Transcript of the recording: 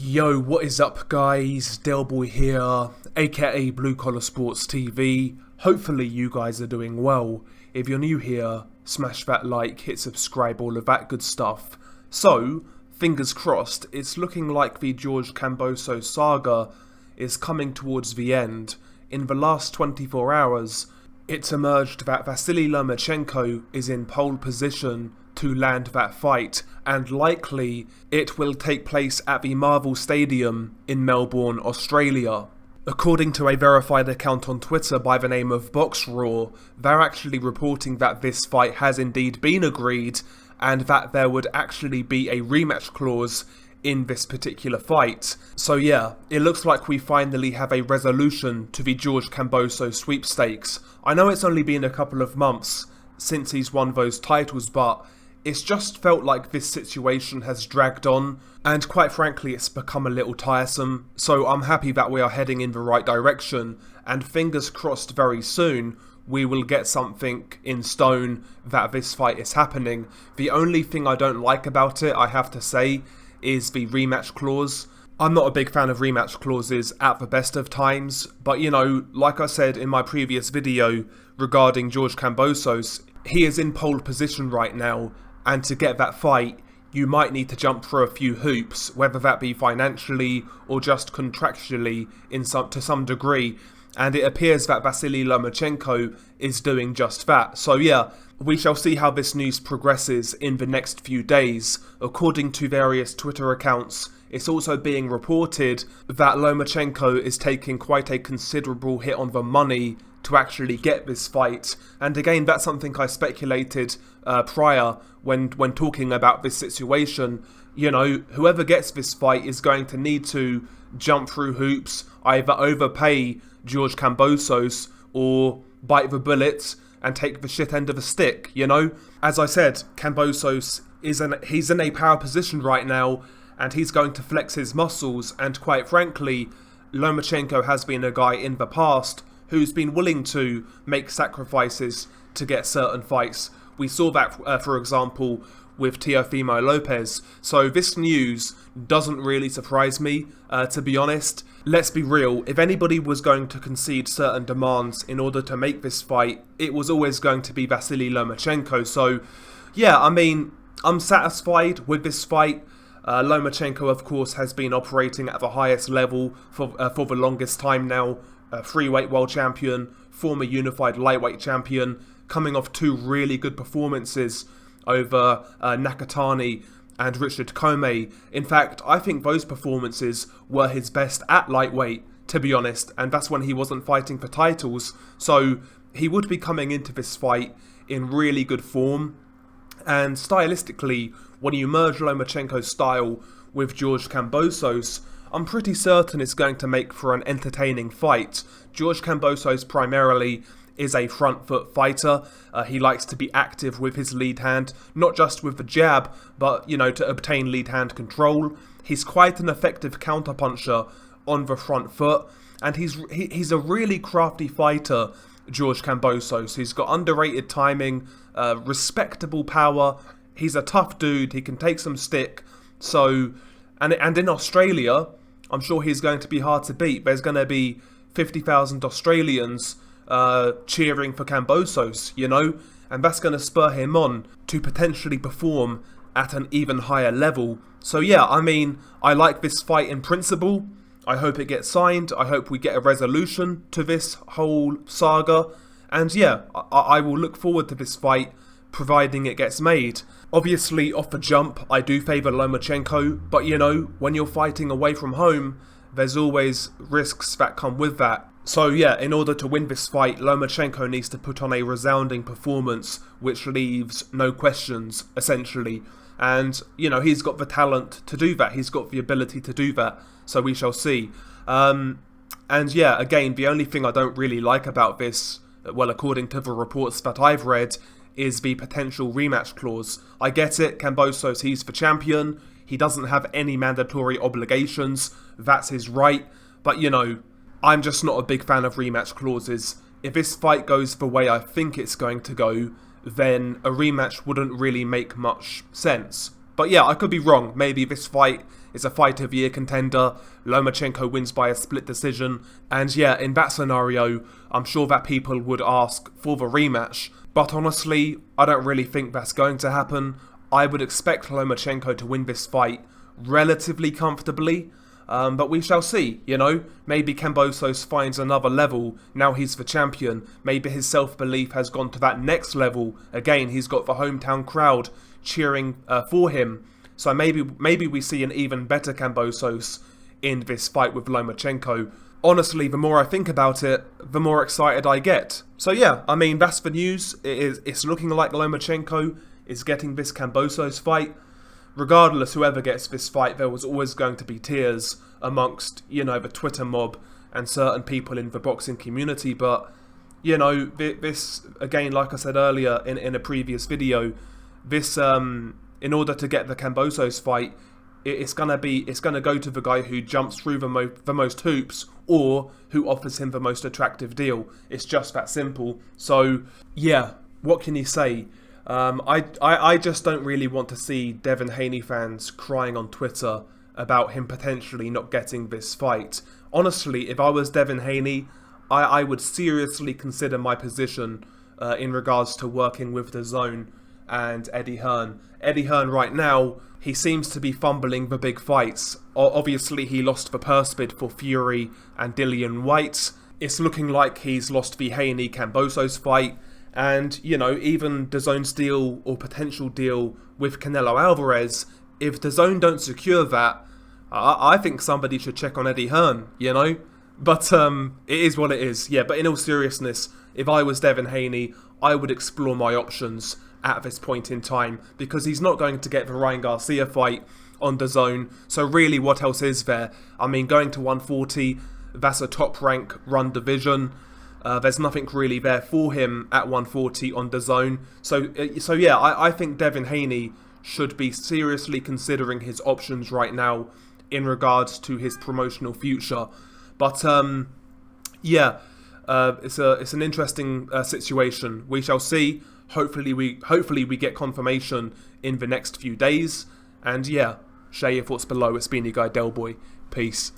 Yo, what is up guys? Delboy here, aka Blue Collar Sports TV. Hopefully you guys are doing well. If you're new here, smash that like, hit subscribe, all of that good stuff. So, fingers crossed, it's looking like the George Kambosos saga is coming towards the end. In the last 24 hours, it's emerged that Vasyl Lomachenko is in pole position to land that fight, and likely it will take place at the Marvel Stadium in Melbourne, Australia. According to a verified account on Twitter by the name of BoxRaw, they're actually reporting that this fight has indeed been agreed, and that there would actually be a rematch clause in this particular fight. So yeah, it looks like we finally have a resolution to the George Kambosos sweepstakes. I know it's only been a couple of months since he's won those titles, but it's just felt like this situation has dragged on, and quite frankly it's become a little tiresome, so I'm happy that we are heading in the right direction, and fingers crossed very soon we will get something in stone that this fight is happening. The only thing I don't like about it, I have to say, is the rematch clause. I'm not a big fan of rematch clauses at the best of times, but you know, like I said in my previous video regarding George Kambosos, he is in pole position right now, and to get that fight, you might need to jump through a few hoops, whether that be financially or just contractually to some degree. And it appears that Vasyl Lomachenko is doing just that. So yeah, we shall see how this news progresses in the next few days. According to various Twitter accounts, it's also being reported that Lomachenko is taking quite a considerable hit on the money to actually get this fight. And again, that's something I speculated prior when talking about this situation. You know, whoever gets this fight is going to need to jump through hoops, either overpay George Kambosos or bite the bullet and take the shit end of the stick, you know? As I said, Kambosos he's in a power position right now, and he's going to flex his muscles, and quite frankly, Lomachenko has been a guy in the past who's been willing to make sacrifices to get certain fights. We saw that, for example, with Teofimo Lopez. So this news doesn't really surprise me, to be honest. Let's be real, if anybody was going to concede certain demands in order to make this fight, it was always going to be Vasyl Lomachenko. So yeah, I mean, I'm satisfied with this fight. Lomachenko, of course, has been operating at the highest level for the longest time now. Freeweight world champion, former unified lightweight champion, coming off two really good performances over Nakatani and Richard Comey. In fact, I think those performances were his best at lightweight, to be honest, and that's when he wasn't fighting for titles. So he would be coming into this fight in really good form. And stylistically, when you merge Lomachenko's style with George Kambosos, I'm pretty certain it's going to make for an entertaining fight. George Kambosos primarily is a front foot fighter. He likes to be active with his lead hand, not just with the jab, but, you know, to obtain lead hand control. He's quite an effective counterpuncher on the front foot, and he's a really crafty fighter, George Kambosos. He's got underrated timing, respectable power. He's a tough dude. He can take some stick. So, and in Australia, I'm sure he's going to be hard to beat. There's going to be 50,000 Australians cheering for Kambosos, you know, and that's going to spur him on to potentially perform at an even higher level. So yeah, I mean, I like this fight in principle. I hope it gets signed. I hope we get a resolution to this whole saga. And yeah, I will look forward to this fight, providing it gets made. Obviously, off the jump, I do favour Lomachenko, but you know, when you're fighting away from home, there's always risks that come with that. So yeah, in order to win this fight, Lomachenko needs to put on a resounding performance, which leaves no questions, essentially. And, you know, he's got the talent to do that. He's got the ability to do that. So we shall see. And yeah, again, the only thing I don't really like about this, well, according to the reports that I've read, is the potential rematch clause. I get it, Kambosos, he's the champion. He doesn't have any mandatory obligations. That's his right. But, you know, I'm just not a big fan of rematch clauses. If this fight goes the way I think it's going to go, then a rematch wouldn't really make much sense. But yeah, I could be wrong. Maybe this fight is a fight of the year contender. Lomachenko wins by a split decision. And yeah, in that scenario, I'm sure that people would ask for the rematch. But honestly, I don't really think that's going to happen. I would expect Lomachenko to win this fight relatively comfortably. But we shall see, you know. Maybe Kambosos finds another level. Now he's the champion. Maybe his self-belief has gone to that next level. Again, he's got the hometown crowd cheering for him. So maybe we see an even better Kambosos in this fight with Lomachenko. Honestly, the more I think about it, the more excited I get. So yeah, I mean, that's the news. It's looking like Lomachenko is getting this Kambosos fight. Regardless, whoever gets this fight, there was always going to be tears amongst, you know, the Twitter mob and certain people in the boxing community. But, you know, this, again, like I said earlier in a previous video, this, in order to get the Kambosos fight, it's gonna go to the guy who jumps through the most hoops or who offers him the most attractive deal. It's just that simple. So, yeah, what can you say? I just don't really want to see Devin Haney fans crying on Twitter about him potentially not getting this fight. Honestly, if I was Devin Haney, I would seriously consider my position in regards to working with DAZN and Eddie Hearn. Eddie Hearn right now, he seems to be fumbling the big fights. Obviously, he lost the purse bid for Fury and Dillian Whyte. It's looking like he's lost the Haney-Kambosos fight. And, you know, even DAZN's deal or potential deal with Canelo Alvarez, if DAZN don't secure that, I think somebody should check on Eddie Hearn, you know? But it is what it is. Yeah, but in all seriousness, if I was Devin Haney, I would explore my options at this point in time, because he's not going to get the Ryan Garcia fight on DAZN. So really, what else is there? I mean, going to 140, that's a top rank run division. There's nothing really there for him at 140 on DAZN. So yeah, I think Devin Haney should be seriously considering his options right now in regards to his promotional future. But yeah, it's an interesting situation. We shall see. Hopefully we get confirmation in the next few days. And yeah, share your thoughts below. It's been your guy Delboy. Peace.